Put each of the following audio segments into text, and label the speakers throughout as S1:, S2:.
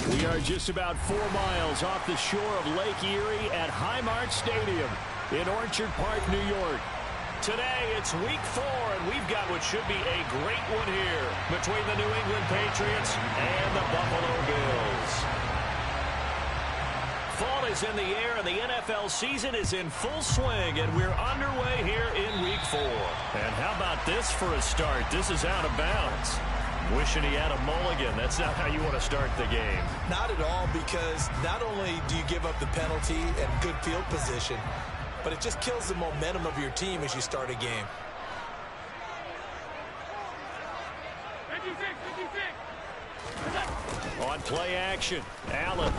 S1: We are just about 4 miles off the shore of Lake Erie at Highmark Stadium in Orchard Park, New York. Today, it's week 4, and we've got what should be a great one here between the New England Patriots and the Buffalo Bills. Fall is in the air, and the NFL season is in full swing, and we're underway here in week 4. And how about this for a start? This is out of bounds. Wishing he had a mulligan. That's not how you want to start the game.
S2: Not at all, because not only do you give up the penalty and good field position, but it just kills the momentum of your team as you start a game.
S1: 56. On play action, Allen.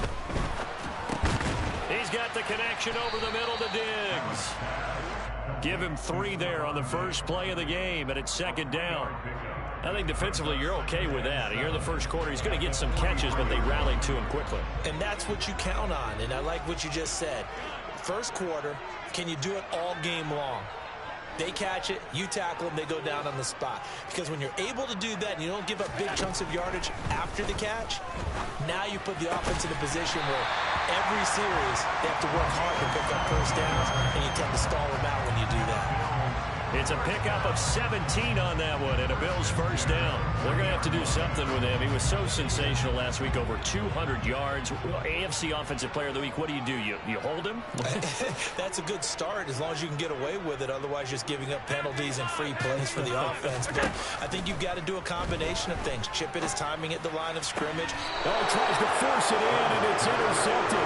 S1: He's got the connection over the middle to Diggs. Give him 3 there on the first play of the game, and it's second down. I think defensively you're okay with that. Here in the first quarter, he's going to get some catches, but they rallied to him quickly.
S2: And that's what you count on, and I like what you just said. First quarter, can you do it all game long? They catch it, you tackle them, they go down on the spot. Because when you're able to do that and you don't give up big chunks of yardage after the catch, now you put the offense in a position where every series they have to work hard to pick up first downs, and you tend to stall them out when you do that.
S1: It's a pickup of 17 on that one, and a Bills first down. They're going to have to do something with him. He was so sensational last week, over 200 yards. AFC Offensive Player of the Week, what do? You hold him?
S2: That's a good start as long as you can get away with it. Otherwise, just giving up penalties and free plays for the offense. But I think you've got to do a combination of things. Chip it his timing at the line of scrimmage.
S1: Oh, tries to force it in, and it's intercepted.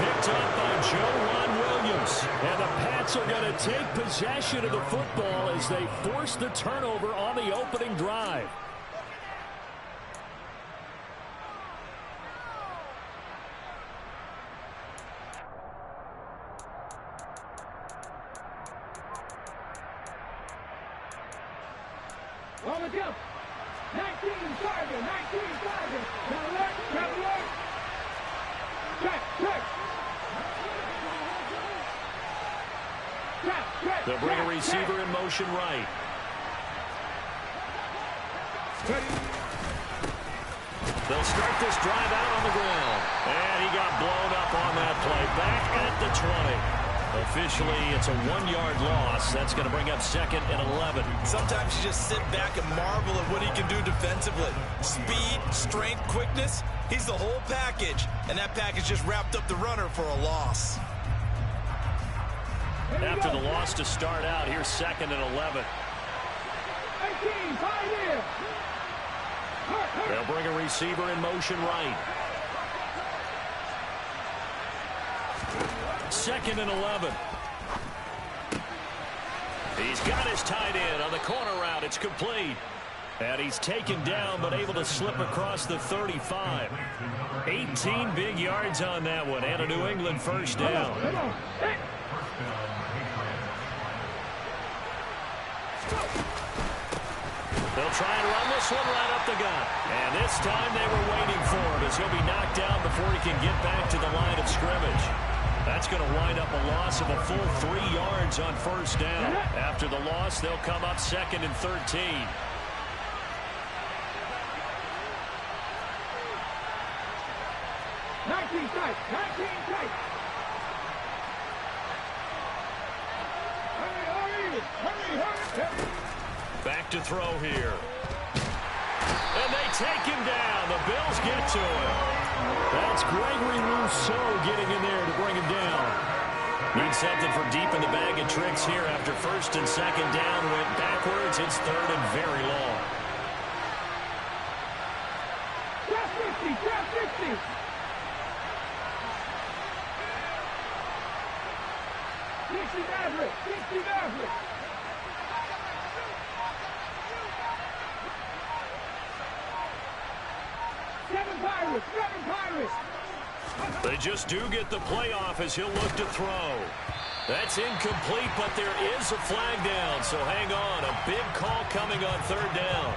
S1: Picked up by Joe Williams. And the Pats are going to take possession of the football as they force the turnover on the opening drive.
S3: On the jump. 19 target. Now alert. Check.
S1: They'll bring a receiver in motion right. They'll start this drive out on the ground. And he got blown up on that play. Back at the 20. Officially, it's a 1-yard loss. That's going to bring up second and 11.
S2: Sometimes you just sit back and marvel at what he can do defensively. Speed, strength, quickness. He's the whole package. And that package just wrapped up the runner for a loss.
S1: after the loss to start out. Here's 2nd and 11.
S3: 18, 5 in.
S1: They'll bring a receiver in motion right. 2nd and 11. He's got his tight end on the corner route. It's complete. And he's taken down but able to slip across the 35. 18 big yards on that one and a New England first down. They'll try and run this one right up the gut. And this time they were waiting for him as he'll be knocked down before he can get back to the line of scrimmage. That's going to wind up a loss of a full 3 yards on first down. After the loss, they'll come up 2nd and 13. Back to throw here. And they take him down. The Bills get to him. That's Gregory Rousseau getting in there to bring him down. Need something for deep in the bag of tricks here after 1st and 2nd down. Went backwards. It's 3rd and very long.
S3: Draft 50. 60 Maverick. 60 Maverick. Seven Pirates.
S1: They just do get the playoff as he'll look to throw. That's incomplete, but there is a flag down, so hang on. A big call coming on 3rd down.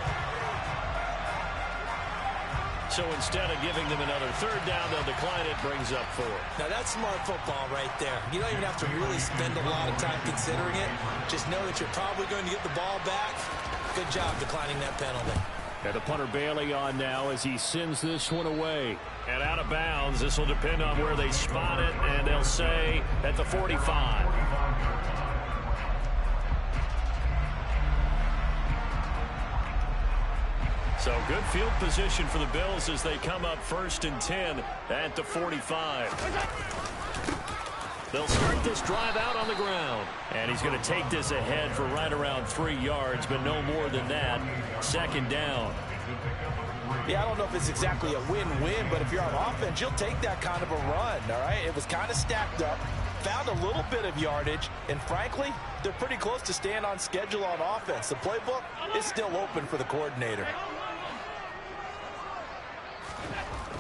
S1: So instead of giving them another 3rd down, they'll decline it, brings up 4.
S2: Now that's smart football right there. You don't even have to really spend a lot of time considering it. Just know that you're probably going to get the ball back. Good job declining that penalty.
S1: And the punter Bailey on now as he sends this one away. And out of bounds. This will depend on where they spot it, and they'll say at the 45. So good field position for the Bills as they come up 1st and 10 at the 45. They'll start this drive out on the ground. And he's going to take this ahead for right around 3 yards, but no more than that. 2nd down.
S2: Yeah, I don't know if it's exactly a win-win, but if you're on offense, you'll take that kind of a run, all right? It was kind of stacked up, found a little bit of yardage, and frankly, they're pretty close to staying on schedule on offense. The playbook is still open for the coordinator.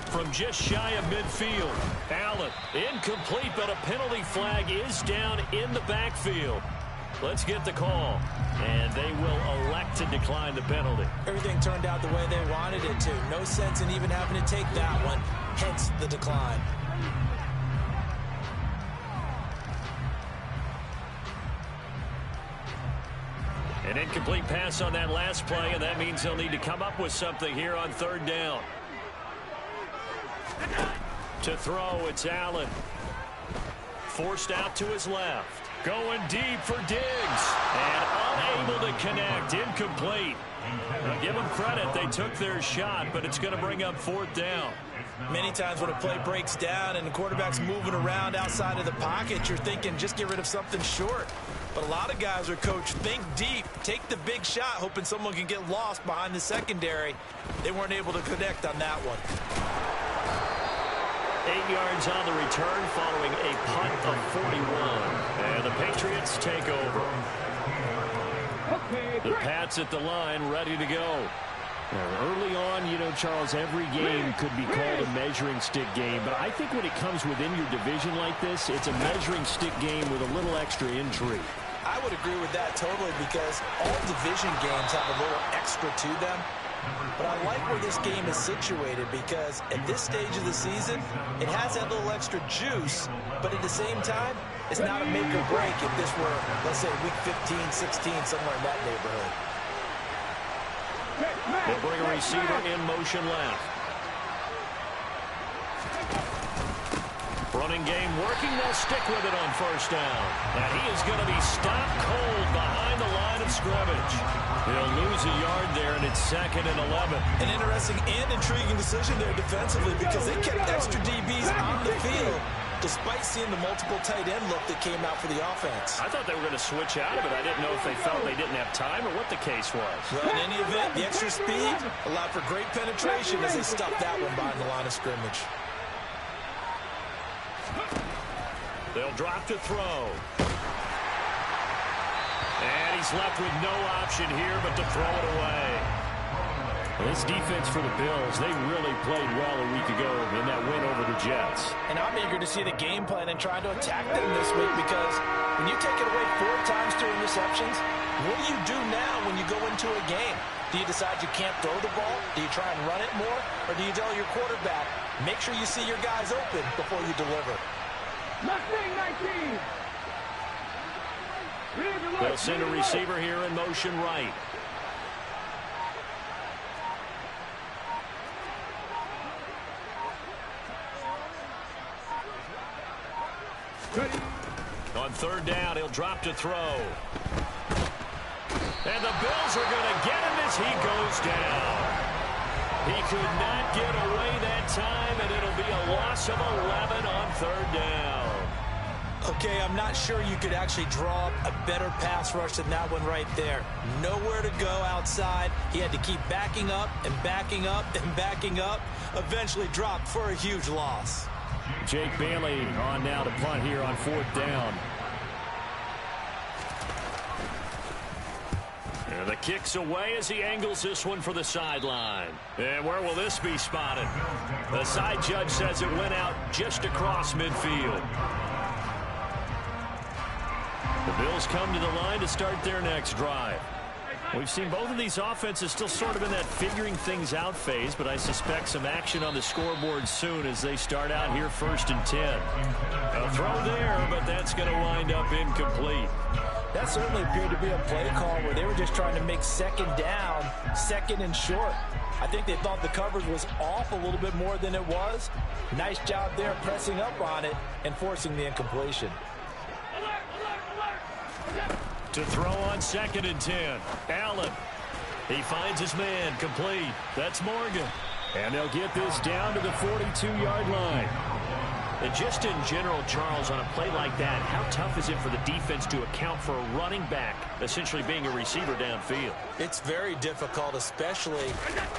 S1: From just shy of midfield, Allen incomplete, but a penalty flag is down in the backfield. Let's get the call, and they will elect to decline the penalty.
S2: Everything turned out the way they wanted it to. No sense in even having to take that one, hence the decline.
S1: An incomplete pass on that last play, and that means they'll need to come up with something here on 3rd down. To throw, it's Allen. Forced out to his left. Going deep for Diggs. And unable to connect. Incomplete. Now give them credit. They took their shot, but it's going to bring up 4th down.
S2: Many times when a play breaks down and the quarterback's moving around outside of the pocket, you're thinking just get rid of something short. But a lot of guys are coached, think deep, take the big shot, hoping someone can get lost behind the secondary. They weren't able to connect on that one.
S1: 8 yards on the return following a punt of 41. And the Patriots take over. The Pats at the line, ready to go.
S4: Early on, you know, Charles, every game could be called a measuring stick game. But I think when it comes within your division like this, it's a measuring stick game with a little extra intrigue.
S2: I would agree with that totally because all division games have a little extra to them. But I like where this game is situated because at this stage of the season, it has that little extra juice, but at the same time, it's not a make or break if this were, let's say, week 15, 16, somewhere in that neighborhood.
S1: They'll bring a receiver in motion left. Running game working. They'll stick with it on 1st down. And he is going to be stopped cold behind the line of scrimmage. He'll lose a yard there, and it's 2nd and 11.
S2: An interesting and intriguing decision there defensively because they kept extra DBs on the field. despite seeing the multiple tight end look that came out for the offense.
S1: I thought they were going to switch out of it. I didn't know if they felt they didn't have time or what the case was.
S2: Well, in any event, the extra speed allowed for great penetration as they stuffed that one behind the line of scrimmage.
S1: They'll drop to throw. And he's left with no option here but to throw it away. This defense for the Bills, they really played well a week ago in that win over the Jets.
S2: And I'm eager to see the game plan and try to attack them this week, because when you take it away 4 times through interceptions, what do you do now when you go into a game? Do you decide you can't throw the ball? Do you try and run it more? Or do you tell your quarterback, make sure you see your guys open before you deliver?
S3: Mustang 19.
S1: They'll send a receiver here in motion right. On third down, he'll drop to throw. And the Bills are going to get him as he goes down. He could not get away that time, and it'll be a loss of 11 on third down.
S2: Okay, I'm not sure you could actually draw up a better pass rush than that one right there. Nowhere to go outside. He had to keep backing up and backing up and backing up. Eventually dropped for a huge loss.
S4: Jake Bailey on now to punt here on fourth down.
S1: And the kick's away as he angles this one for the sideline. And where will this be spotted? The side judge says it went out just across midfield. The Bills come to the line to start their next drive. We've seen both of these offenses still sort of in that figuring things out phase, but I suspect some action on the scoreboard soon as they start out here 1st and 10. A throw there, but that's going to wind up incomplete.
S2: That certainly appeared to be a play call where they were just trying to make second down, second and short. I think they thought the coverage was off a little bit more than it was. Nice job there pressing up on it and forcing the incompletion.
S1: To throw on 2nd and 10. Allen. He finds his man. Complete. That's Morgan.
S4: And they'll get this down to the 42-yard line.
S1: And just in general, Charles, on a play like that, how tough is it for the defense to account for a running back essentially being a receiver downfield?
S2: It's very difficult, especially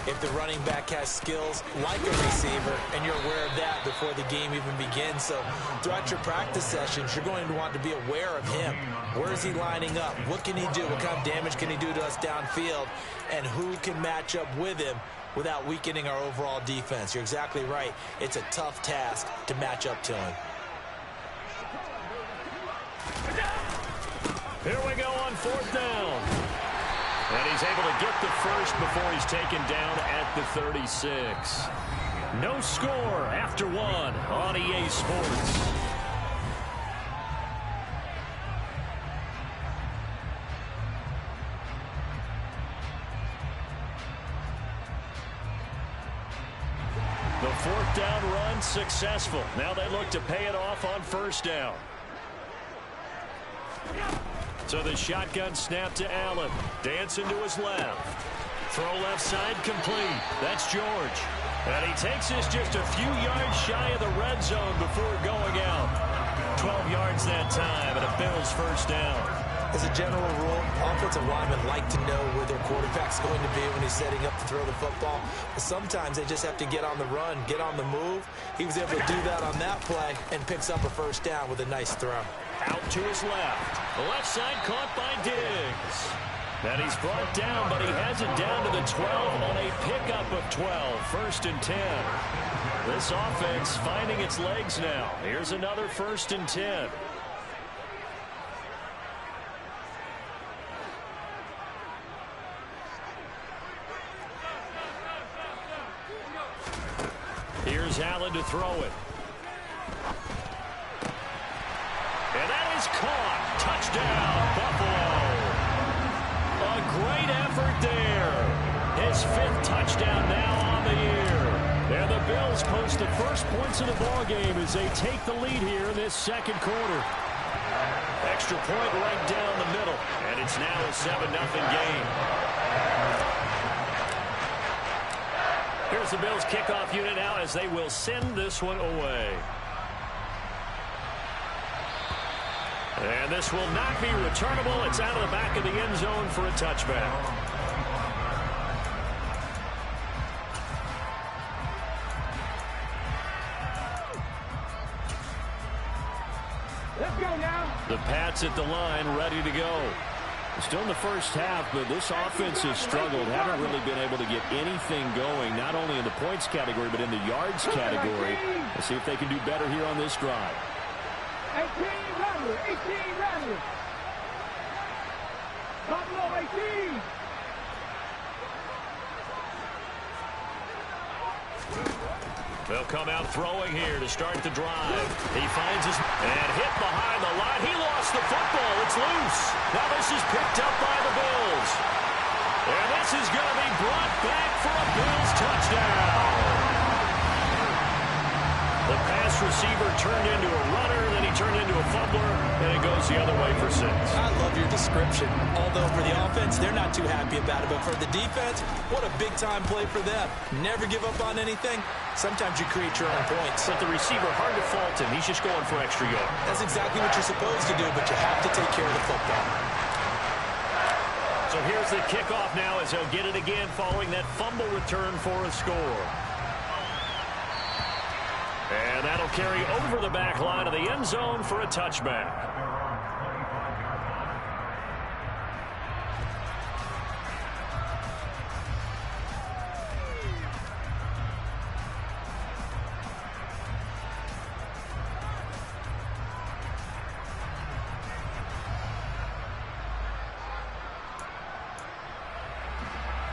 S2: if the running back has skills like a receiver, and you're aware of that before the game even begins. So throughout your practice sessions, you're going to want to be aware of him. Where is he lining up? What can he do? What kind of damage can he do to us downfield? And who can match up with him without weakening our overall defense? You're exactly right. It's a tough task to match up to him.
S1: Here we go on 4th down. And he's able to get the first before he's taken down at the 36. No score after 1 on EA Sports. The 4th down run successful. Now they look to pay it off on 1st down. So the shotgun snap to Allen. Dancing to his left. Throw left side complete. That's George. And he takes this just a few yards shy of the red zone before going out. 12 yards that time and a Bills 1st down.
S2: As a general rule, offensive linemen like to know where their quarterback's going to be when he's setting up to throw the football. But sometimes they just have to get on the run, get on the move. He was able to do that on that play and picks up a 1st down with a nice throw.
S1: Out to his left. The left side caught by Diggs. And he's brought down, but he has it down to the 12 on a pickup of 12. 1st and 10. This offense finding its legs now. Here's another 1st and 10. Here's Allen to throw it. And that is caught. Touchdown, Buffalo. A great effort there. His 5th touchdown now on the year. And the Bills post the first points of the ballgame as they take the lead here in this 2nd quarter. Extra point right down the middle. And it's now a 7-0 game. Here's the Bills kickoff unit now as they will send this one away. And this will not be returnable. It's out of the back of the end zone for a touchback.
S3: Let's go now.
S1: The Pats at the line, ready to go. Still in the first half, but this offense has struggled. Haven't really been able to get anything going, not only in the points category, but in the yards category. Let's see if they can do better here on this drive.
S3: 18 Rattler, 18 Rattler. Buffalo 18.
S1: They'll come out throwing here to start the drive. He finds his and hit behind the line. He lost the football. It's loose. Now this is picked up by the Bills. And this is going to be brought back for a Bills touchdown. The pass receiver turned into a runner, then he turned into a fumbler, and it goes the other way for 6.
S2: I love your description. Although for the offense, they're not too happy about it. But for the defense, what a big-time play for them. Never give up on anything. Sometimes you create your own points.
S1: But the receiver, hard to fault him. He's just going for extra yard.
S2: That's exactly what you're supposed to do, but you have to take care of the football.
S1: So here's the kickoff now as they'll get it again following that fumble return for a score. And that'll carry over the back line of the end zone for a touchback.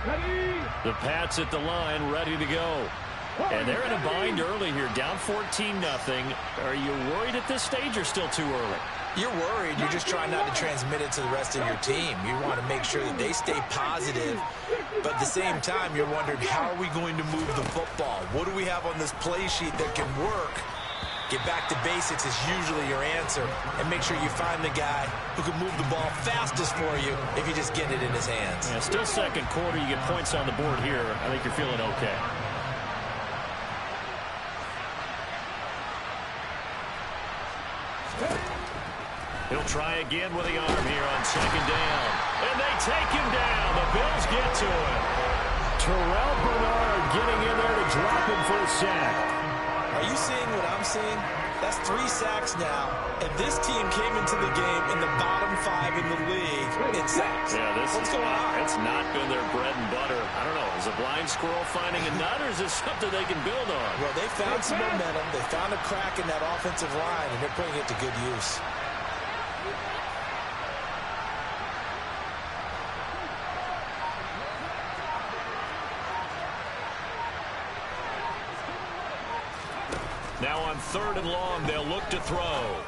S3: Ready.
S1: The Pats at the line, ready to go. And they're in a bind early here, down 14-0. Are you worried at this stage or still too early?
S2: You're worried. You're just trying not to transmit it to the rest of your team. You want to make sure that they stay positive. But at the same time, you're wondering, how are we going to move the football? What do we have on this play sheet that can work? Get back to basics is usually your answer. And make sure you find the guy who can move the ball fastest for you if you just get it in his hands.
S1: Yeah, still second quarter. You get points on the board here. I think you're feeling okay. He'll try again with the arm here on second down. And they take him down. The Bills get to him. Terrell Bernard getting in there to drop him for a sack.
S2: Are you seeing what I'm seeing? That's 3 sacks now. And this team came into the game in the bottom 5 in the league in sacks.
S1: Yeah,
S2: What's going on?
S1: It's not been their bread and butter. I don't know. Is a blind squirrel finding a nut, or is this something they can build on?
S2: Well, they found some momentum. They found a crack in that offensive line, and they're putting it to good use.
S1: Now on 3rd and long, they'll look to throw.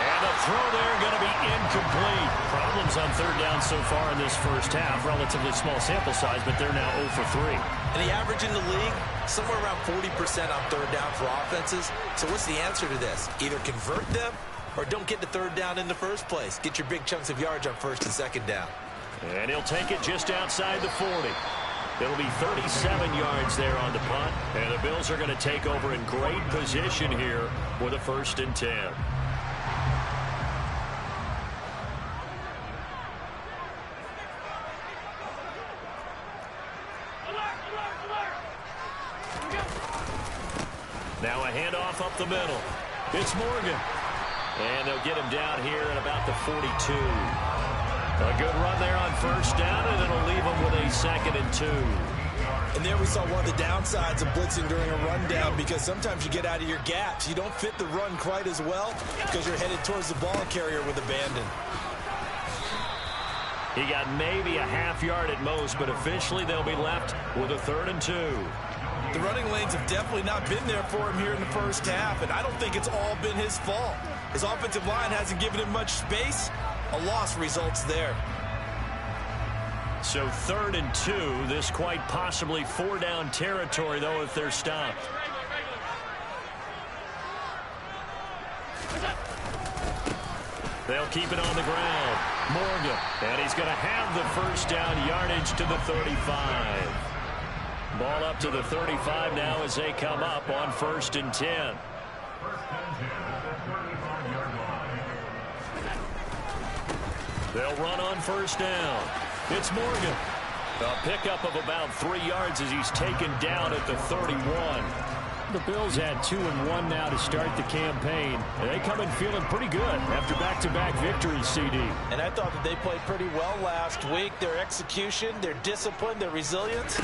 S1: And the throw there going to be incomplete. Problems on 3rd down so far in this first half. Relatively small sample size, but they're now 0 for 3.
S2: And the average in the league, somewhere around 40% on 3rd down for offenses. So what's the answer to this? Either convert them or don't get to 3rd down in the first place. Get your big chunks of yards on 1st and 2nd down.
S1: And he'll take it just outside the 40. It'll be 37 yards there on the punt. And the Bills are going to take over in great position here with a 1st and 10. Now a handoff up the middle. It's Morgan. And they'll get him down here at about the 42. A good run there on 1st down, and it'll leave them with a 2nd and 2.
S2: And there we saw one of the downsides of blitzing during a rundown, because sometimes you get out of your gaps. You don't fit the run quite as well because you're headed towards the ball carrier with abandon.
S1: He got maybe a half yard at most, but officially they'll be left with a 3rd and 2.
S2: The running lanes have definitely not been there for him here in the first half, and I don't think it's all been his fault. His offensive line hasn't given him much space. A loss results there.
S1: So 3rd and 2. This quite possibly 4-down territory, though, if they're stopped. They'll keep it on the ground. Morgan. And he's going to have the 1st down yardage to the 35. Ball up to the 35 now as they come up on 1st and 10. They'll run on first down. It's Morgan. A pickup of about 3 yards as he's taken down at the 31.
S4: The Bills had 2-1 now to start the campaign. They come in feeling pretty good after back-to-back victories, CD.
S2: And I thought that they played pretty well last week. Their execution, their discipline, their resilience,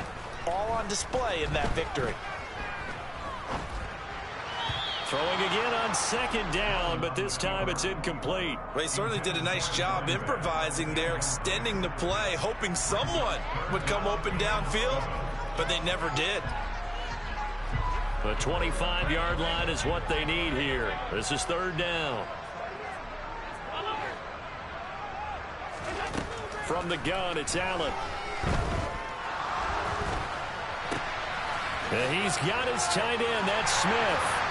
S2: all on display in that victory.
S1: Throwing again on second down, but this time it's incomplete.
S2: Well, he certainly did a nice job improvising there, extending the play, hoping someone would come open downfield, but they never did.
S1: The 25-yard line is what they need here. This is third down. From the gun, it's Allen. And he's got his tight end. That's Smith.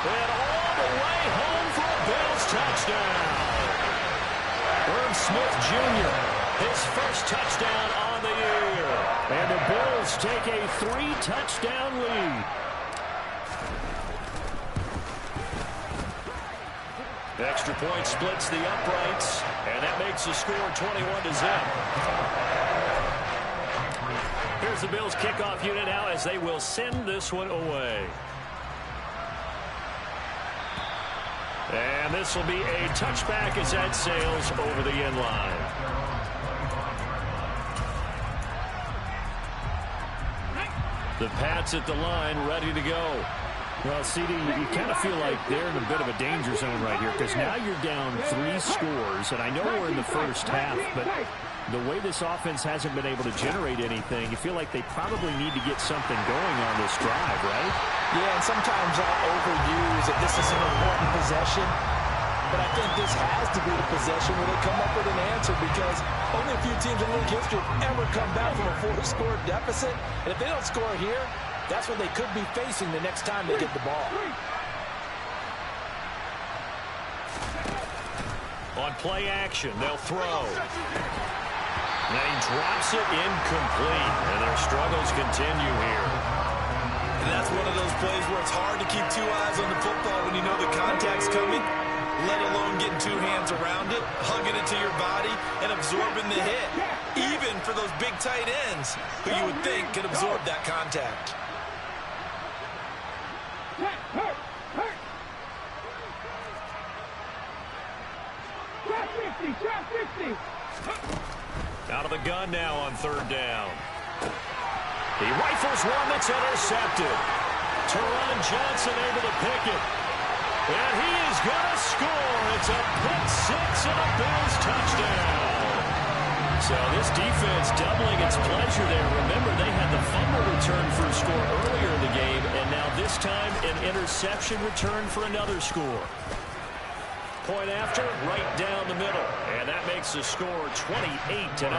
S1: And all the way home for a Bills touchdown. Herb Smith Jr., his first touchdown on the year. And the Bills take a 3-touchdown lead. Extra point splits the uprights, and that makes the score 21-0. Here's the Bills kickoff unit now as they will send this one away. And this will be a touchback as that sails over the end line. The Pats at the line ready to go.
S4: Well, CD, you kind of feel like they're in a bit of a danger zone right here because now you're down 3 scores, and I know we're in the first half, but the way this offense hasn't been able to generate anything, you feel like they probably need to get something going on this drive, right?
S2: Yeah, and sometimes I'll overuse it. This is an important possession, but I think this has to be the possession where they come up with an answer because only a few teams in league history have ever come back from a 4-score deficit, and if they don't score here, that's what they could be facing the next time they get the ball.
S1: On play action, they'll throw. Then he drops it incomplete, and their struggles continue here.
S2: And that's one of those plays where it's hard to keep 2 eyes on the football when you know the contact's coming, let alone getting 2 hands around it, hugging it to your body, and absorbing the hit. Even for those big tight ends, who you would think could absorb that contact.
S1: Out of the gun now on third down. He rifles one that's intercepted. Teron Johnson able to pick it. And he is going to score. It's a pick 6 and a Bills touchdown. So this defense doubling its pleasure there. Remember, they had the fumble return for a score earlier in the game, and now this time an interception return for another score. Point after, right down the middle. And that makes the score 28-0.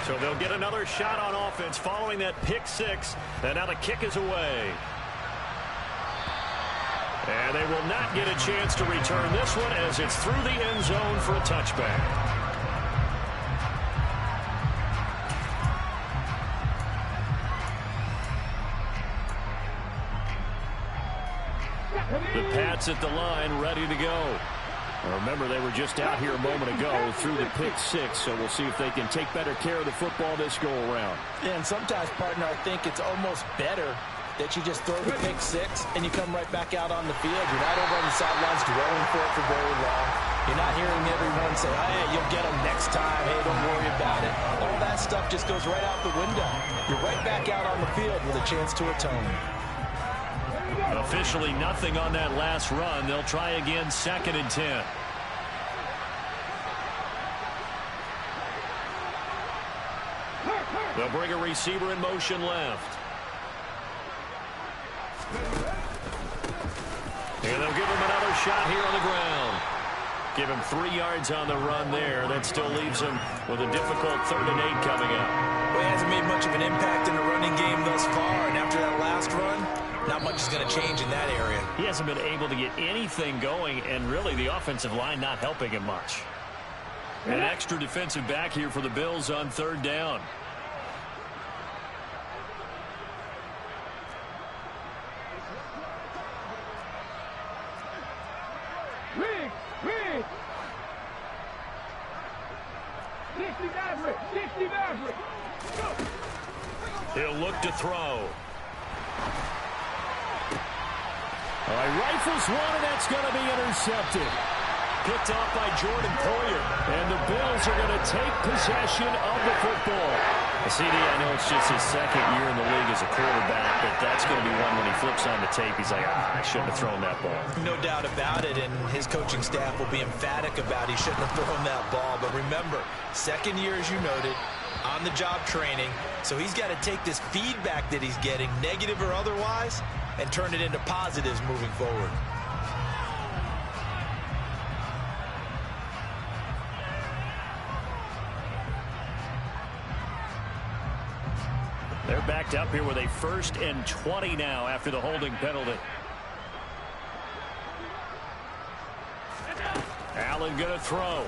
S1: So they'll get another shot on offense following that pick 6. And now the kick is away. And they will not get a chance to return this one as it's through the end zone for a touchback. The Pats at the line ready to go. Remember, they were just out here a moment ago through the pick 6, so we'll see if they can take better care of the football this go-around.
S2: And sometimes, partner, I think it's almost better that you just throw the pick 6 and you come right back out on the field. You're not over on the sidelines dwelling for it for very long. You're not hearing everyone say, hey, you'll get them next time. Hey, don't worry about it. All that stuff just goes right out the window. You're right back out on the field with a chance to atone.
S1: Officially nothing on that last run. They'll try again, 2nd and 10. They'll bring a receiver in motion left. And they'll give him another shot here on the ground. Give him 3 yards on the run there. That still leaves him with a difficult 3rd and 8 coming up.
S2: Well, he hasn't made much of an impact in the running game thus far. And after that last run, not much is going to change in that area.
S1: He hasn't been able to get anything going, and really the offensive line not helping him much. An extra defensive back here for the Bills on 3rd down.
S3: Maverick. 60 Maverick.
S1: He'll look to throw.
S4: All right, rifles one, and that's going to be intercepted.
S1: Picked off by Jordan Poyer.
S4: And the Bills are going to take possession of the football.
S1: CD, I know it's just his second year in the league as a quarterback, but that's going to be one when he flips on the tape. He's like, I shouldn't have thrown that ball.
S2: No doubt about it, and his coaching staff will be emphatic about he shouldn't have thrown that ball. But remember, second year, as you noted, on-the-job training. So he's got to take this feedback that he's getting, negative or otherwise, and turn it into positives moving forward.
S4: They're backed up here with a 1st and 20 now after the holding penalty. Allen going to throw.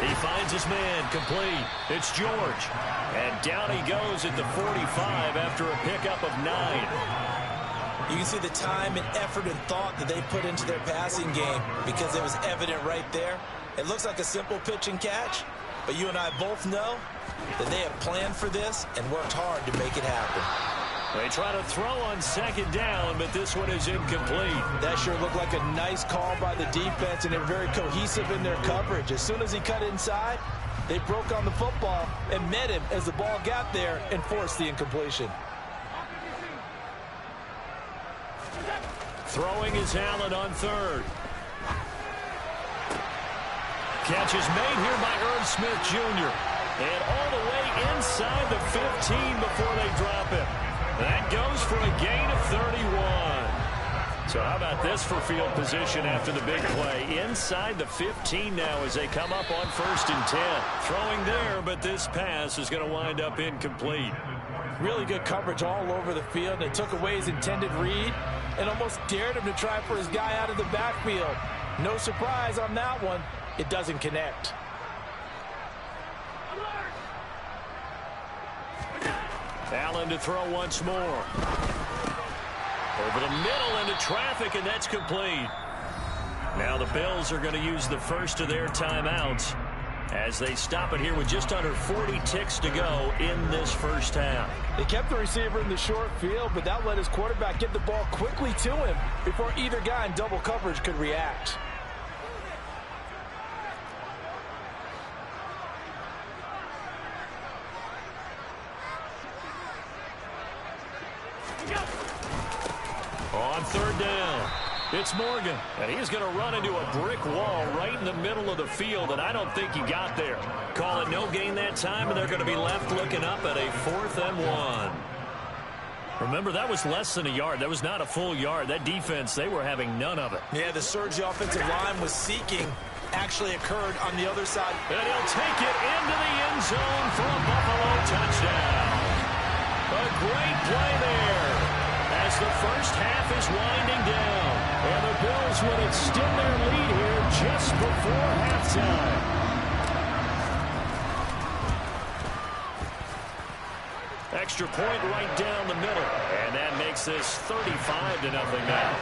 S4: He finds his man, complete. It's George. And down he goes at the 45 after a pickup of 9.
S2: You can see the time and effort and thought that they put into their passing game because it was evident right there. It looks like a simple pitch and catch, but you and I both know that they have planned for this and worked hard to make it happen.
S4: They try to throw on 2nd down, but this one is incomplete.
S2: That sure looked like a nice call by the defense, and they're very cohesive in their coverage. As soon as he cut inside, they broke on the football and met him as the ball got there and forced the incompletion.
S4: Throwing is Allen on 3rd. Catch is made here by Irv Smith Jr. And all the way inside the 15 before they drop him. That goes for a gain of 31. So how about this for field position after the big play? Inside the 15 now as they come up on 1st and 10. Throwing there, but this pass is going to wind up incomplete.
S2: Really good coverage all over the field. It took away his intended read and almost dared him to try for his guy out of the backfield. No surprise on that one. It doesn't connect.
S4: Allen to throw once more. Over the middle into traffic, and that's complete. Now the Bills are going to use the first of their timeouts as they stop it here with just under 40 ticks to go in this first half.
S2: They kept the receiver in the short field, but that let his quarterback get the ball quickly to him before either guy in double coverage could react.
S4: On 3rd down, it's Morgan, and he's going to run into a brick wall right in the middle of the field, and I don't think he got there. Call it no gain that time, and they're going to be left looking up at a 4th and 1. Remember, that was less than a yard. That was not a full yard. That defense, they were having none of it.
S2: Yeah, the surge the offensive line was seeking actually occurred on the other side.
S4: And he'll take it into the end zone for a Buffalo touchdown. A great play there as the first half is winding down. And the Bills would extend their lead here just before halftime. Extra point right down the middle. And that makes this 35-0 now.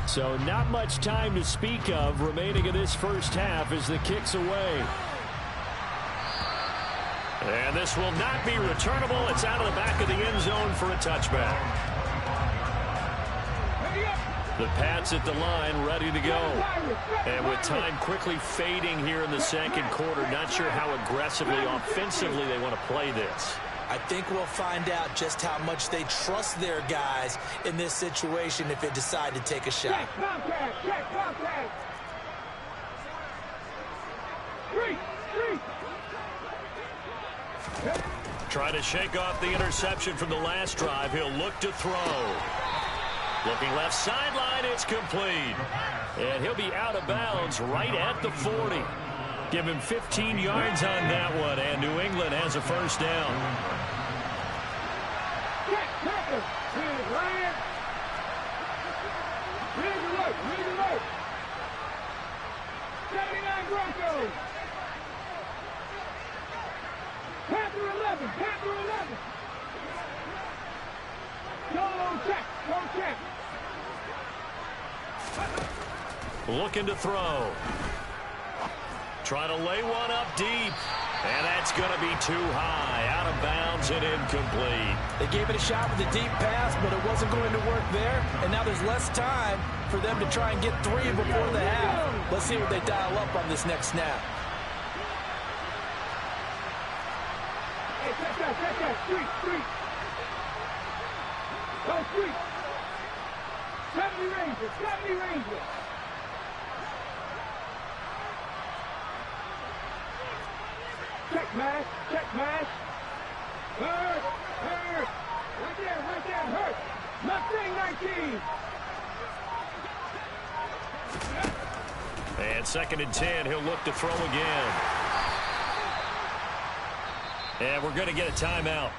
S4: So not much time to speak of remaining in this first half as the kick's away. And this will not be returnable. It's out of the back of the end zone for a touchback. The Pats at the line ready to go. And with time quickly fading here in the second quarter, not sure how aggressively, offensively they want to play this.
S2: I think we'll find out just how much they trust their guys in this situation if they decide to take a shot.
S3: Check contact. Check contact.
S4: Try to shake off the interception from the last drive. He'll look to throw. Looking left sideline, it's complete. And he'll be out of bounds right at the 40. Give him 15 yards on that one, and New England has a first down.
S3: Here's Ryan. Here's the look. Here's the look. 79 Broncos. 10. Panther 11. Panther 11. Go check. Go check.
S1: Looking to throw. Trying to lay one up deep. And that's going to be too high. Out of bounds and incomplete.
S2: They gave it a shot with a deep pass, but it wasn't going to work there. And now there's less time for them to try and get 3 before the half. Let's see what they dial up on this next snap.
S3: Hey, check that. Street. Go street. 70 Rangers. Check mash. Hurt. Right there, hurt. Mustang 19.
S1: And 2nd and 10, he'll look to throw again. And we're going to get a timeout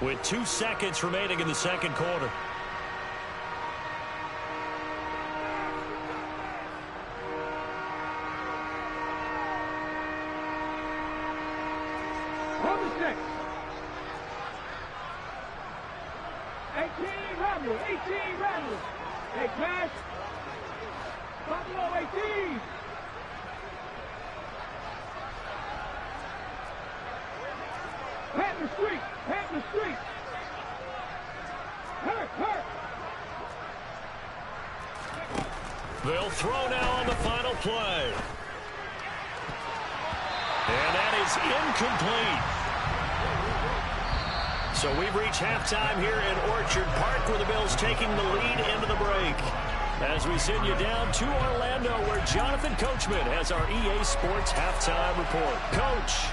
S1: with 2 seconds remaining in the second quarter.
S3: Number 6. 18 Ramblers. Hey, Cash. Buffalo 18. Panther Street. Hurt.
S1: They'll throw now on the final play. And that is incomplete. So we've reached halftime here in Orchard Park, where the Bills taking the lead into the break. As we send you down to Orlando, where Jonathan Coachman has our EA Sports halftime report. Coach.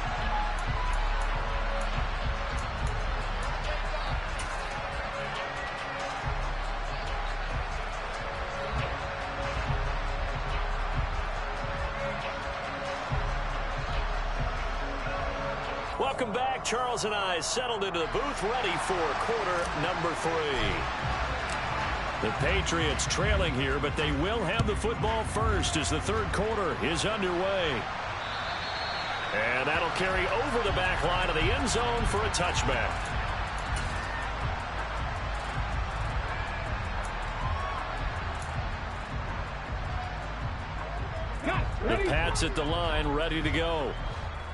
S1: Welcome back. Charles and I settled into the booth, ready for quarter number 3. The Patriots trailing here, but they will have the football first as the third quarter is underway. And that'll carry over the back line of the end zone for a touchback. The Pats at the line, ready to go.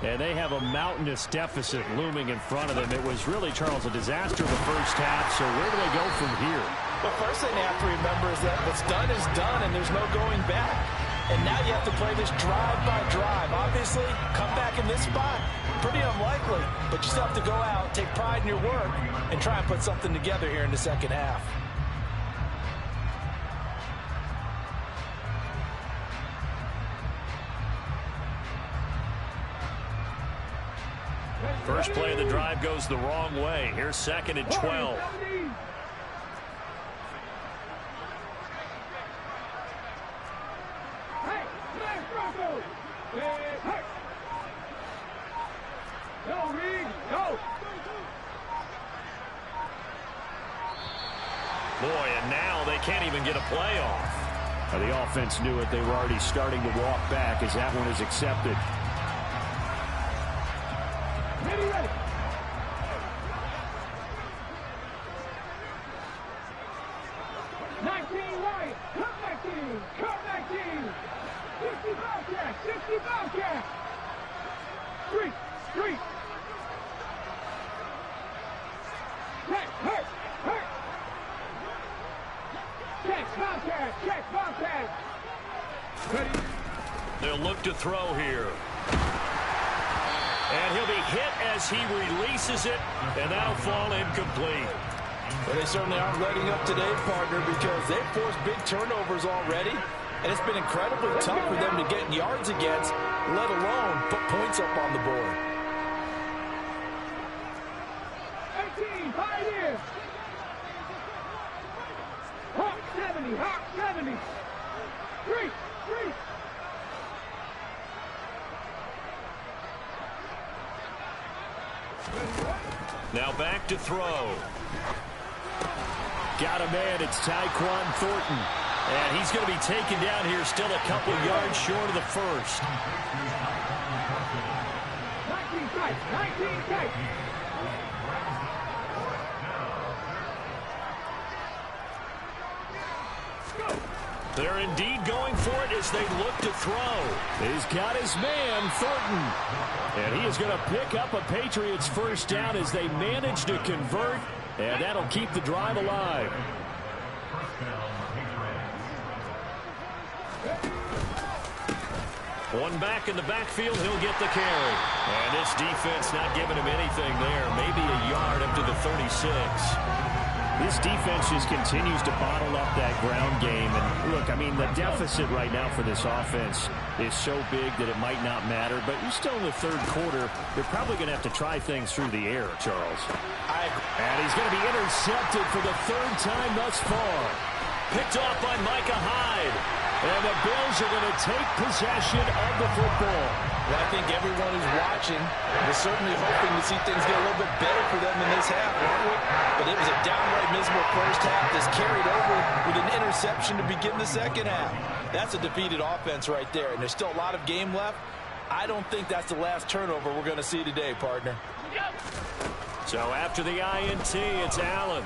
S1: And they have a mountainous deficit looming in front of them. It was really, Charles, a disaster the first half. So where do they go from here?
S2: The first thing they have to remember is that what's done is done, and there's no going back. And now you have to play this drive by drive. Obviously, come back in this spot, pretty unlikely. But you still have to go out, take pride in your work, and try and put something together here in the second half.
S1: First play of the drive goes the wrong way. Here's 2nd and 12. Boy, and now they can't even get a play off.
S4: The offense knew it. They were already starting to walk back as that one is accepted.
S3: Ready. 19 right. Cut 19. 60 Bobcat. Street. Hurt. Check Bobcat. Ready.
S1: They'll look to throw here. And he'll be hit as he releases it, and that'll fall incomplete.
S2: Well, they certainly aren't letting up today, partner, because they've forced big turnovers already, and it's been incredibly tough for them to get yards against, let alone put points up on the board.
S3: 18, Pioneers. Hawk 70. Street.
S1: Now back to throw.
S4: Got a man. It's Tyquan Thornton.
S1: And he's going to be taken down here, still a couple yards short of the first.
S3: 19 tight. 19 tight.
S1: They're indeed going for it as they look to throw.
S4: He's got his man, Thornton. And he is going to pick up a Patriots first down as they manage to convert. And that'll keep the drive alive.
S1: One back in the backfield, he'll get the carry. And this defense not giving him anything there. Maybe a yard up to the 36.
S4: This defense just continues to bottle up that ground game. And look, I mean, the deficit right now for this offense is so big that it might not matter. But you're still in the third quarter. They're probably going to have to try things through the air, Charles.
S1: And he's going to be intercepted for the third time thus far. Picked off by Micah Hyde. And the Bills are going to take possession of the football.
S2: Well, I think everyone who's watching is certainly hoping to see things get a little bit better for them in this half, aren't we? But it was a downright miserable first half that's carried over with an interception to begin the second half. That's a defeated offense right there, and there's still a lot of game left. I don't think that's the last turnover we're going to see today, partner.
S1: So after the INT, it's Allen.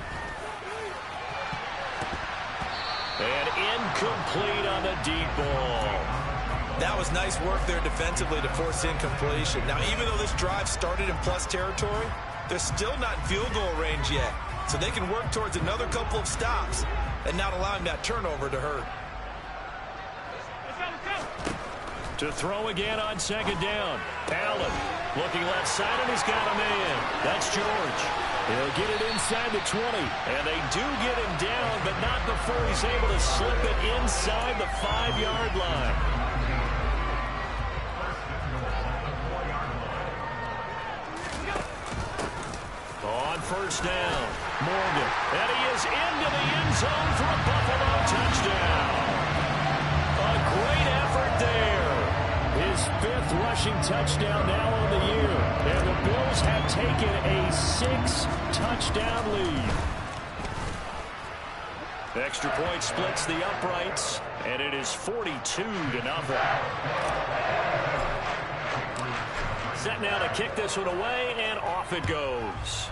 S1: And incomplete on the deep ball.
S2: That was nice work there defensively to force incompletion. Now, even though this drive started in plus territory, they're still not in field goal range yet. So they can work towards another couple of stops and not allowing that turnover to hurt.
S1: To throw again on second down. Allen looking left side, and he's got a man. That's George. He'll get it inside the 20. And they do get him down, but not before he's able to slip it inside the 5-yard line. On first down, Morgan. And he is into the end zone for a Buffalo touchdown. A great effort there. His 5th rushing touchdown now on the year. And the Bills have taken a 6-touchdown lead. The extra point splits the uprights, and it is 42-0. Set now to kick this one away, and off it goes.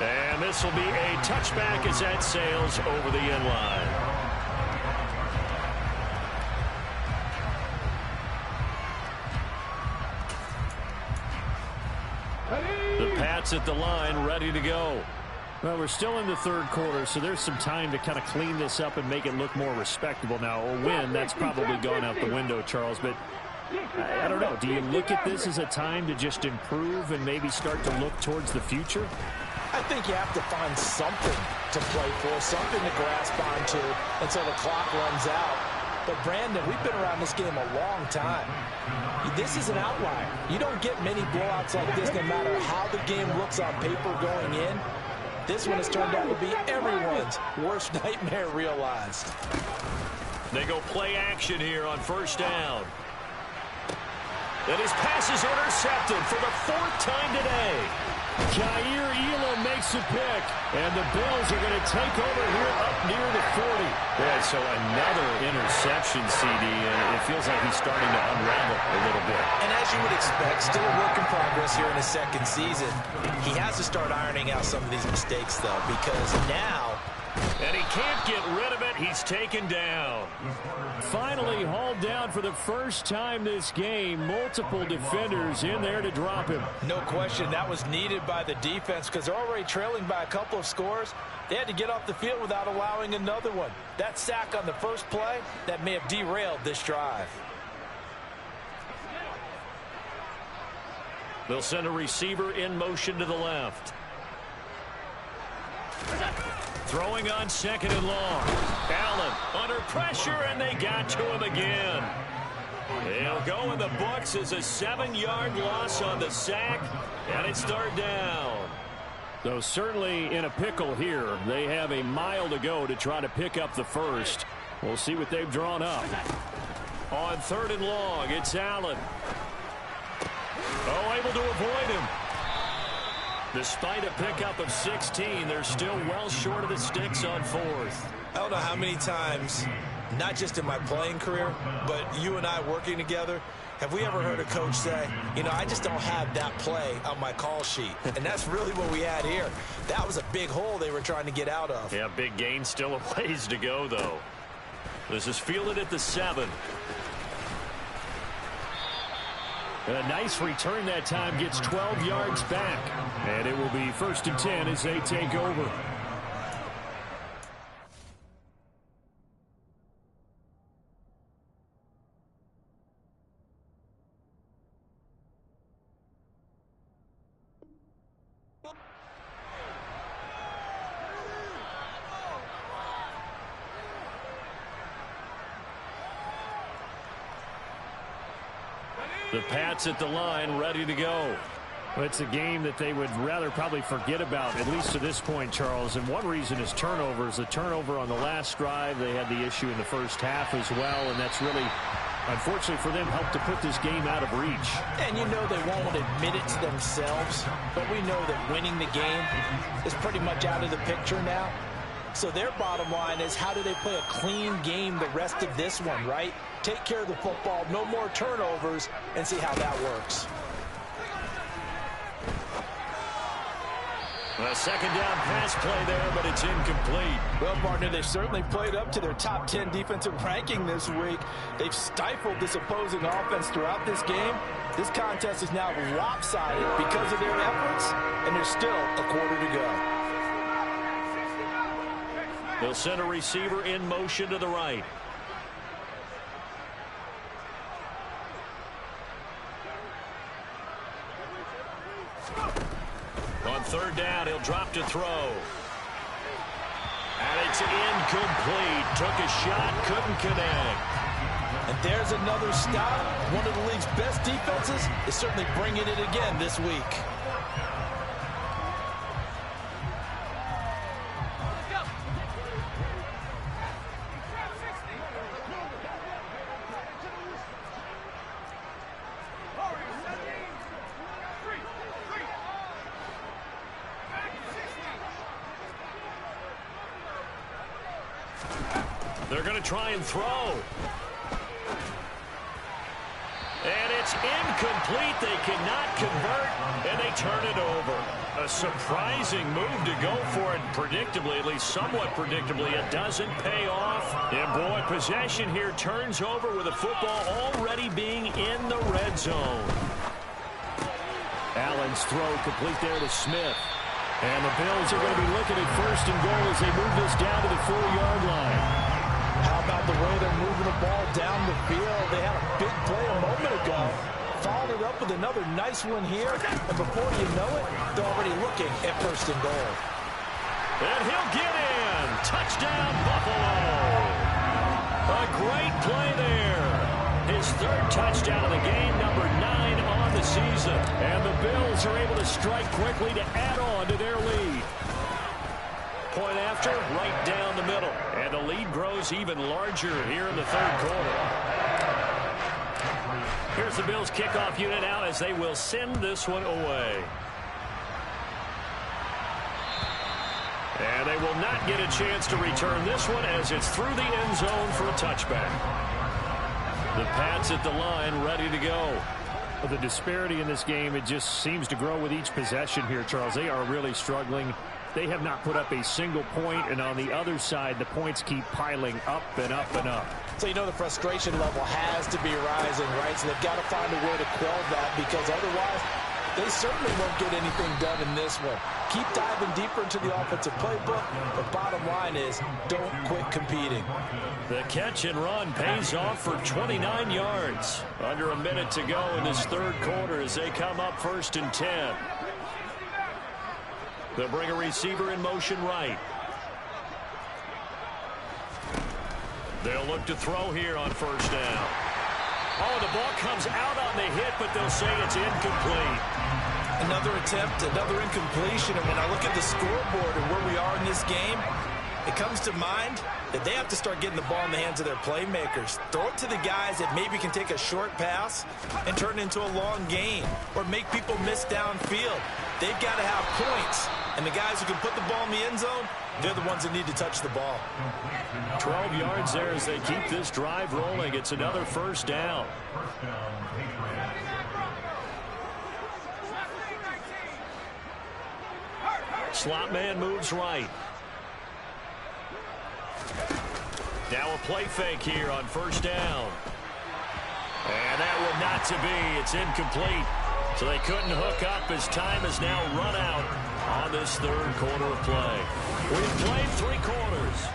S1: And this will be a touchback as that sails over the end line. The Pats at the line, ready to go.
S4: Well, we're still in the third quarter, so there's some time to kind of clean this up and make it look more respectable. Now, a win, that's probably gone out the window, Charles, but I don't know. Do you look at this as a time to just improve and maybe start to look towards the future?
S2: I think you have to find something to play for, something to grasp onto until the clock runs out. But, Brandon, we've been around this game a long time. This is an outlier. You don't get many blowouts like this no matter how the game looks on paper going in. This one has turned out to be everyone's worst nightmare realized.
S1: They go play action here on first down. And his pass is intercepted for the 4th time today. Jair Elam makes a pick, and the Bills are going to take over here up near the 40. Yeah, so another interception, CD, and it feels like he's starting to unravel a little bit.
S2: And as you would expect, still a work in progress here in his second season. He has to start ironing out some of these mistakes, though, because now...
S1: And he can't get rid of it. He's taken down.
S4: Finally hauled down for the first time this game. Multiple defenders in there to drop him.
S2: No question, that was needed by the defense because they're already trailing by a couple of scores. They had to get off the field without allowing another one. That sack on the first play, that may have derailed this drive.
S1: They'll send a receiver in motion to the left. Throwing on second and long. Allen under pressure, and they got to him again. They'll go in the books as a 7-yard loss on the sack, and it's third down.
S4: So certainly in a pickle here. They have a mile to go to try to pick up the first. We'll see what they've drawn up.
S1: On third and long, it's Allen. Oh, able to avoid him. Despite a pickup of 16, they're still well short of the sticks on 4th.
S2: I don't know how many times not just in my playing career, but you and I working together, have we ever heard a coach say, you know, I just don't have that play on my call sheet? And that's really what we had here. That was a big hole they were trying to get out of.
S1: Yeah, big gain, still a ways to go, though. This is fielded at the 7. A nice return that time, gets 12 yards back. And it will be 1st and 10 as they take over. The Pats at the line, ready to go.
S4: Well, it's a game that they would rather probably forget about, at least to this point, Charles. And one reason is turnovers. The turnover on the last drive, they had the issue in the first half as well, and that's really, unfortunately for them, helped to put this game out of reach.
S2: And you know they won't admit it to themselves, but we know that winning the game is pretty much out of the picture now. So their bottom line is, how do they play a clean game the rest of this one, right? Take care of the football, no more turnovers, and see how that works.
S1: A second down pass play there, but it's incomplete.
S2: Well, partner, they've certainly played up to their top 10 defensive ranking this week. They've stifled this opposing offense throughout this game. This contest is now lopsided because of their efforts, and there's still a quarter to go.
S1: They'll send a receiver in motion to the right. On 3rd down, he'll drop to throw. And it's incomplete. Took a shot, couldn't connect.
S2: And there's another stop. One of the league's best defenses is certainly bringing it again this week.
S1: They're going to try and throw. And it's incomplete. They cannot convert, and they turn it over. A surprising move to go for it predictably, at least somewhat predictably. It doesn't pay off. And, boy, possession here turns over with the football already being in the red zone.
S4: Allen's throw complete there to Smith. And the Bills are going to be looking at 1st and goal as they move this down to the 4-yard line.
S2: How about the way they're moving the ball down the field? They had a big play a moment ago. Followed it up with another nice one here. And before you know it, they're already looking at 1st and goal.
S1: And he'll get in. Touchdown, Buffalo. A great play there. His 3rd touchdown of the game, number 9 on the season. And the Bills are able to strike quickly to add on to their lead. Point after, right down the middle. And the lead grows even larger here in the 3rd quarter. Here's the Bills kickoff unit out as they will send this one away. And they will not get a chance to return this one as it's through the end zone for a touchback. The Pats at the line, ready to go.
S4: Well, the disparity in this game, it just seems to grow with each possession here, Charles. They are really struggling. They have not put up a single point, and on the other side, the points keep piling up and up and up.
S2: So you know the frustration level has to be rising, right? So they've got to find a way to quell that, because otherwise they certainly won't get anything done in this one. Keep diving deeper into the offensive playbook. The bottom line is, don't quit competing.
S1: The catch and run pays off for 29 yards. Under a minute to go in this 3rd quarter as they come up 1st and 10. They'll bring a receiver in motion right. They'll look to throw here on 1st down. Oh, the ball comes out on the hit, but they'll say it's incomplete.
S2: Another attempt, another incompletion. And when I look at the scoreboard and where we are in this game, it comes to mind that they have to start getting the ball in the hands of their playmakers. Throw it to the guys that maybe can take a short pass and turn it into a long gain, or make people miss downfield. They've got to have points. And the guys who can put the ball in the end zone, they're the ones that need to touch the ball.
S1: 12 yards there as they keep this drive rolling. It's another first down. Slot man moves right. Now a play fake here on first down. And that one not to be. It's incomplete. So they couldn't hook up as time has now run out on this third quarter of play. We've played 3 quarters.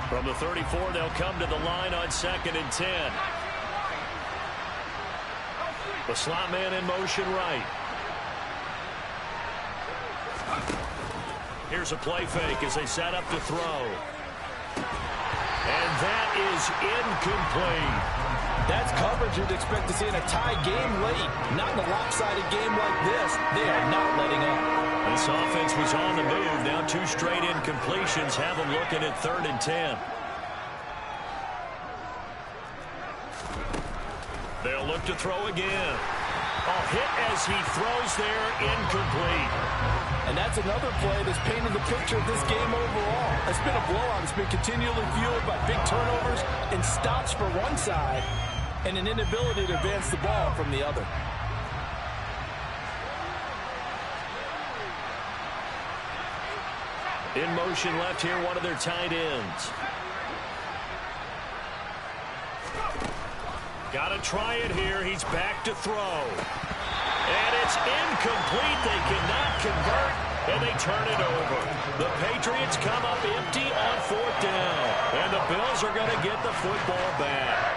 S1: From the 34, they'll come to the line on 2nd and 10. The slot man in motion right. Here's a play fake as they set up to throw. And that is incomplete.
S2: That's coverage you'd expect to see in a tie game late. Not in a lopsided game like this. They are not letting up.
S1: This offense was on the move. Now 2 straight incompletions have them looking at 3rd and 10. They'll look to throw again. A hit as he throws there, incomplete.
S2: And that's another play that's painted the picture of this game overall. It's been a blowout. It's been continually fueled by big turnovers and stops for one side and an inability to advance the ball from the other.
S1: In motion left here, one of their tight ends. Got to try it here. He's back to throw. And it's incomplete. They cannot convert, and they turn it over. The Patriots come up empty on 4th down, and the Bills are going to get the football back.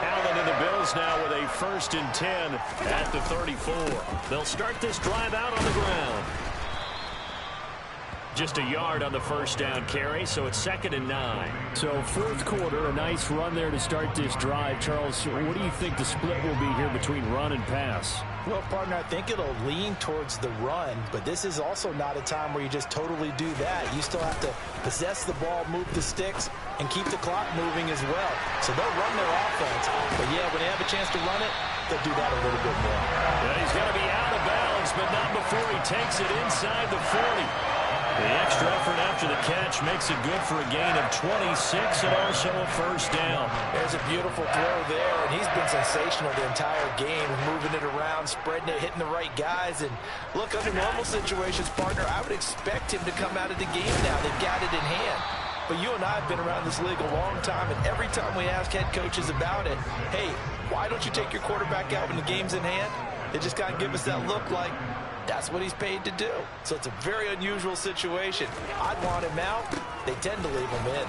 S1: Allen and the Bills now with a 1st and 10 at the 34. They'll start this drive out on the ground. Just a yard on the first down carry, so it's 2nd and 9.
S4: So 4th quarter, a nice run there to start this drive. Charles, what do you think the split will be here between run and pass?
S2: Well, partner, I think it'll lean towards the run, but this is also not a time where you just totally do that. You still have to possess the ball, move the sticks, and keep the clock moving as well. So they'll run their offense, but yeah, when they have a chance to run it, they'll do that a little bit more.
S1: Yeah, he's going to be out of bounds, but not before he takes it inside the 40. The extra effort after the catch makes it good for a gain of 26 and also a first down.
S2: There's a beautiful throw there, and he's been sensational the entire game, moving it around, spreading it, hitting the right guys. And look, under normal situations, partner, I would expect him to come out of the game now. They've got it in hand. But you and I have been around this league a long time, and every time we ask head coaches about it, hey, why don't you take your quarterback out when the game's in hand? They just kind of give us that look like, that's what he's paid to do. So it's a very unusual situation. I'd want him out. They tend to leave him in.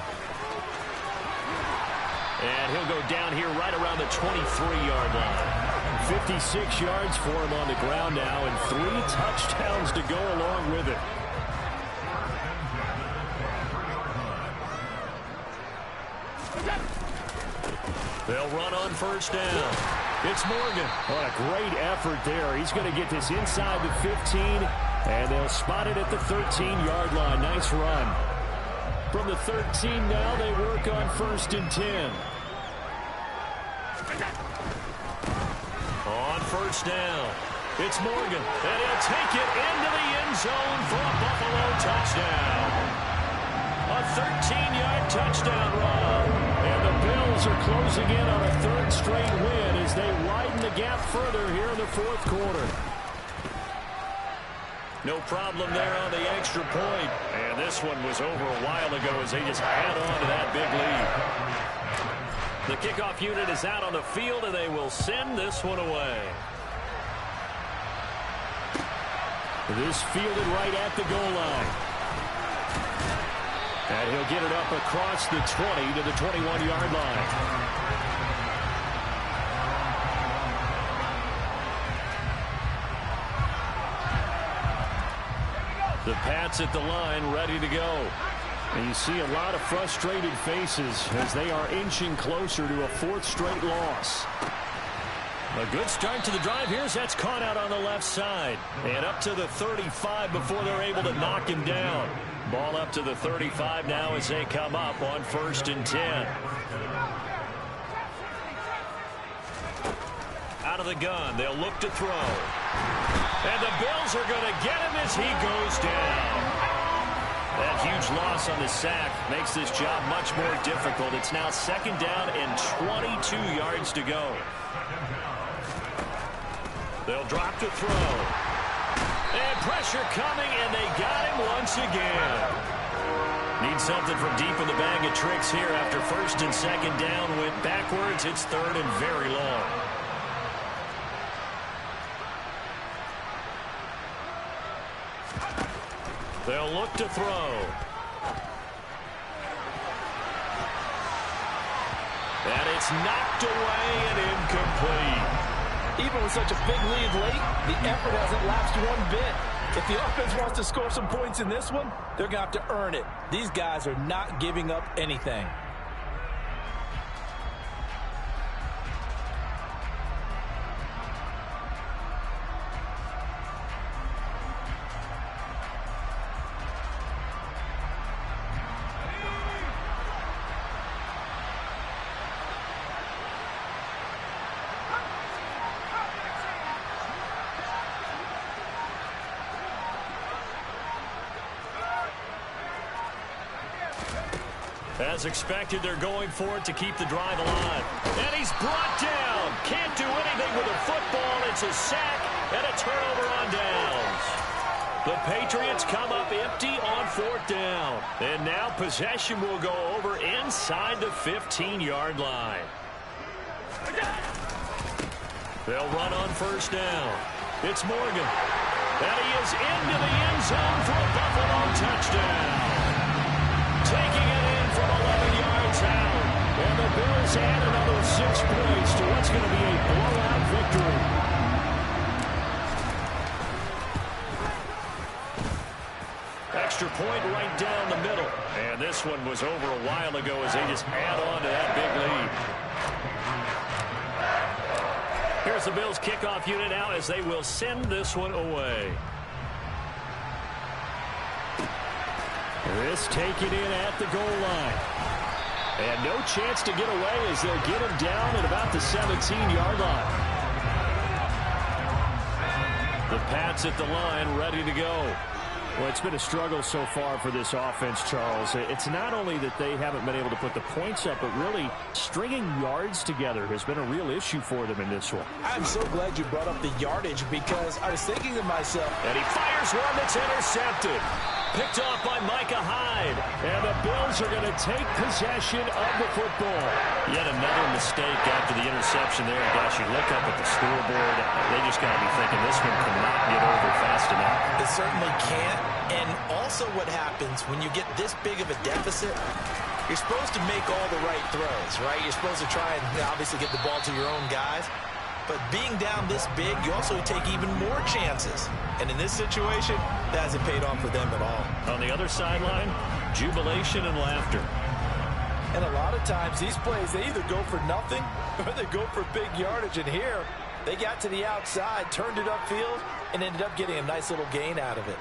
S1: And he'll go down here right around the 23-yard line.
S4: 56 yards for him on the ground now, and 3 touchdowns to go along with it.
S1: They'll run on first down. It's Morgan.
S4: What a great effort there. He's going to get this inside the 15, and they'll spot it at the 13-yard line. Nice run. From the 13 now, they work on 1st and 10.
S1: On first down, it's Morgan, and he'll take it into the end zone for a Buffalo touchdown. A 13-yard touchdown run. And the Bills are closing in on a 3rd straight win as they widen the gap further here in the 4th quarter. No problem there on the extra point. And this one was over a while ago as they just add on to that big lead. The kickoff unit is out on the field, and they will send this one away.
S4: This fielded right at the goal line. And he'll get it up across the 20 to the 21-yard line. The Pats at the line, ready to go. And you see a lot of frustrated faces as they are inching closer to a 4th straight loss.
S1: A good start to the drive here as that's caught out on the left side. And up to the 35 before they're able to knock him down. Ball up to the 35 now as they come up on 1st and 10. Out of the gun, they'll look to throw. And the Bills are going to get him as he goes down. That huge loss on the sack makes this job much more difficult. It's now 2nd down and 22 yards to go. They'll drop to throw. And pressure coming, and they got him once again. Need something from deep in the bag of tricks here after 1st and 2nd down. Went backwards. It's 3rd and very long. They'll look to throw. And it's knocked away and incomplete.
S2: Even with such a big lead late, the effort hasn't lapsed one bit. If the offense wants to score some points in this one, they're going to have to earn it. These guys are not giving up anything.
S1: As expected, they're going for it to keep the drive alive. And he's brought down. Can't do anything with a football. It's a sack and a turnover on downs. The Patriots come up empty on 4th down. And now possession will go over inside the 15-yard line. They'll run on 1st down. It's Morgan. And he is into the end zone for a Buffalo touchdown. Taking it in from 11 yards out. And the Bills add another 6 points to what's going to be a blowout victory. Extra point right down the middle. And this one was over a while ago as they just add on to that big lead. Here's the Bills kickoff unit now as they will send this one away. This taken in at the goal line. And no chance to get away as they'll get him down at about the 17-yard line. The Pats at the line ready to go.
S4: Well, it's been a struggle so far for this offense, Charles. It's not only that they haven't been able to put the points up, but really stringing yards together has been a real issue for them in this one.
S2: I'm so glad you brought up the yardage because I was thinking to myself.
S1: And he fires one that's intercepted. Picked off by Micah Hyde. And the Bills are going to take possession of the football. Yet another mistake after the interception there. Gosh, you look up at the scoreboard. They just got to be thinking this one cannot get over fast enough.
S2: It certainly can't. And also what happens when you get this big of a deficit, you're supposed to make all the right throws, right? You're supposed to try and obviously get the ball to your own guys. But being down this big, you also take even more chances. And in this situation, that hasn't paid off for them at all.
S1: On the other sideline, jubilation and laughter.
S2: And a lot of times, these plays, they either go for nothing or they go for big yardage. And here, they got to the outside, turned it upfield, and ended up getting a nice little gain out of it.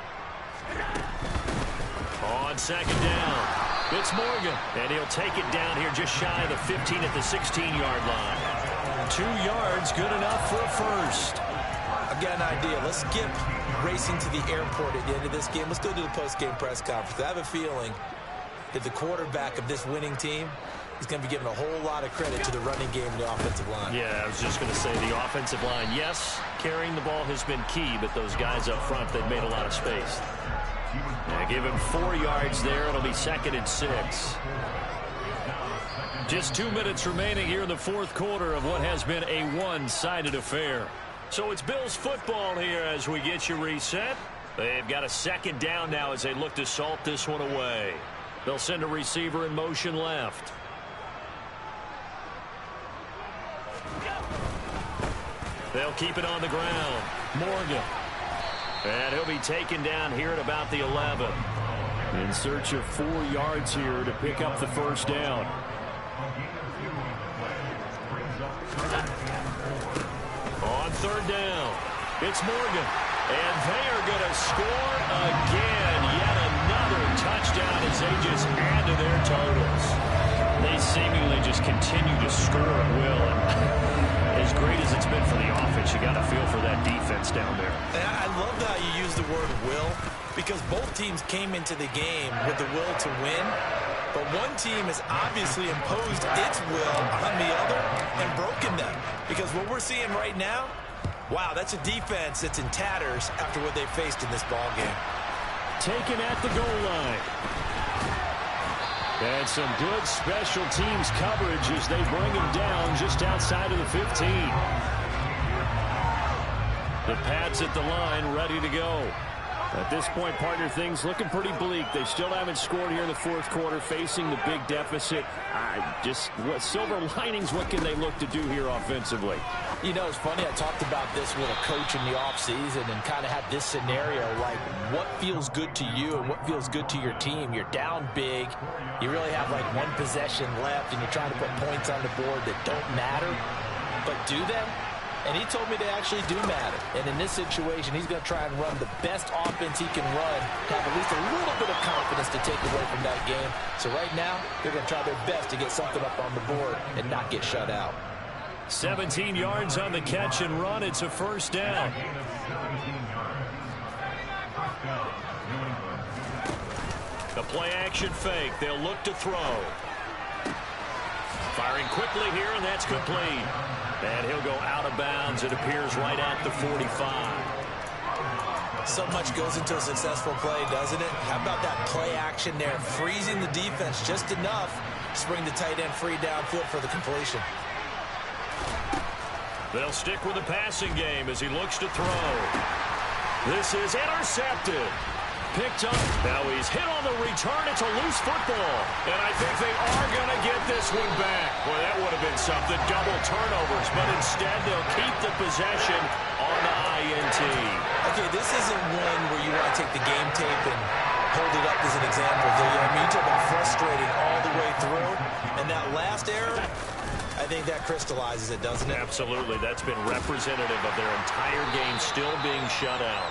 S1: On 2nd down, it's Morgan. And he'll take it down here just shy of the 15 at the 16-yard line. 2 yards, good enough for a first.
S2: I've got an idea. Let's skip racing to the airport at the end of this game. Let's go to the post-game press conference. I have a feeling that the quarterback of this winning team is going to be given a whole lot of credit to the running game and the offensive line.
S1: Yeah, I was just going to say the offensive line. Yes, carrying the ball has been key, but those guys up front, they've made a lot of space. Yeah, give him 4 yards there. It'll be 2nd and 6. Just 2 minutes remaining here in the 4th quarter of what has been a one-sided affair. So it's Bills football here as we get you reset. They've got a 2nd down now as they look to salt this one away. They'll send a receiver in motion left. They'll keep it on the ground. Morgan. And he'll be taken down here at about the 11.
S4: In search of 4 yards here to pick up the 1st down.
S1: On 3rd down, it's Morgan. And they are going to score again. Yet another touchdown as they just add to their totals.
S4: They seemingly just continue to score at will. And as great as it's been for the offense, you got to feel for that defense down there.
S2: And I love how you use the word will, because both teams came into the game with the will to win. But one team has obviously imposed its will on the other and broken them. Because what we're seeing right now, wow, that's a defense that's in tatters after what they faced in this ball game.
S1: Taken at the goal line. And some good special teams coverage as they bring him down just outside of the 15. The Pats at the line, ready to go. At this point, partner, things looking pretty bleak. They still haven't scored here in the fourth quarter, facing the big deficit. Just what silver linings, what can they look to do here offensively?
S2: You know, it's funny, I talked about this with a coach in the offseason and kind of had this scenario, like what feels good to you and what feels good to your team. You're down big. You really have like one possession left, and you're trying to put points on the board that don't matter. But do they? And he told me they actually do matter. And in this situation, he's going to try and run the best offense he can run to have at least a little bit of confidence to take away from that game. So right now, they're going to try their best to get something up on the board and not get shut out.
S1: 17 yards on the catch and run. It's a first down. The play action fake. They'll look to throw. Firing quickly here, and that's complete. And he'll go out of bounds. It appears right at the 45.
S2: So much goes into a successful play, doesn't it? How about that play action there, freezing the defense just enough to bring the tight end free downfield for the completion.
S1: They'll stick with the passing game as he looks to throw. This is intercepted. Picked up. Now he's hit on the return. It's a loose football. And I think they are going to get this one back. Well, that would have been something. Double turnovers. But instead, they'll keep the possession on the INT.
S2: Okay, this isn't one where you want to take the game tape and hold it up as an example, do you? I mean, you talk about frustrating all the way through. And that last error, I think that crystallizes it, doesn't it?
S1: Absolutely. That's been representative of their entire game still being shut out.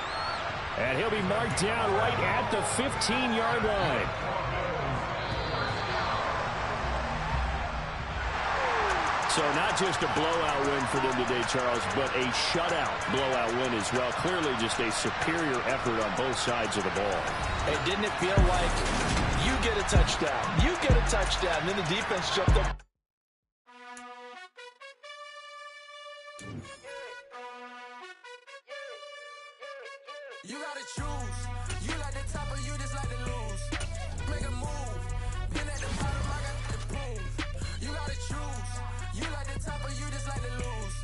S1: And he'll be marked down right at the 15-yard line. So not just a blowout win for them today, Charles, but a shutout blowout win as well. Clearly just a superior effort on both sides of the ball.
S2: Hey, didn't it feel like you get a touchdown, you get a touchdown, and then the defense jumped up.
S5: You gotta choose. You like the top or you just like to lose. Make a move. Been at the bottom, I got the proof. You gotta choose. You like the top or you just like to lose.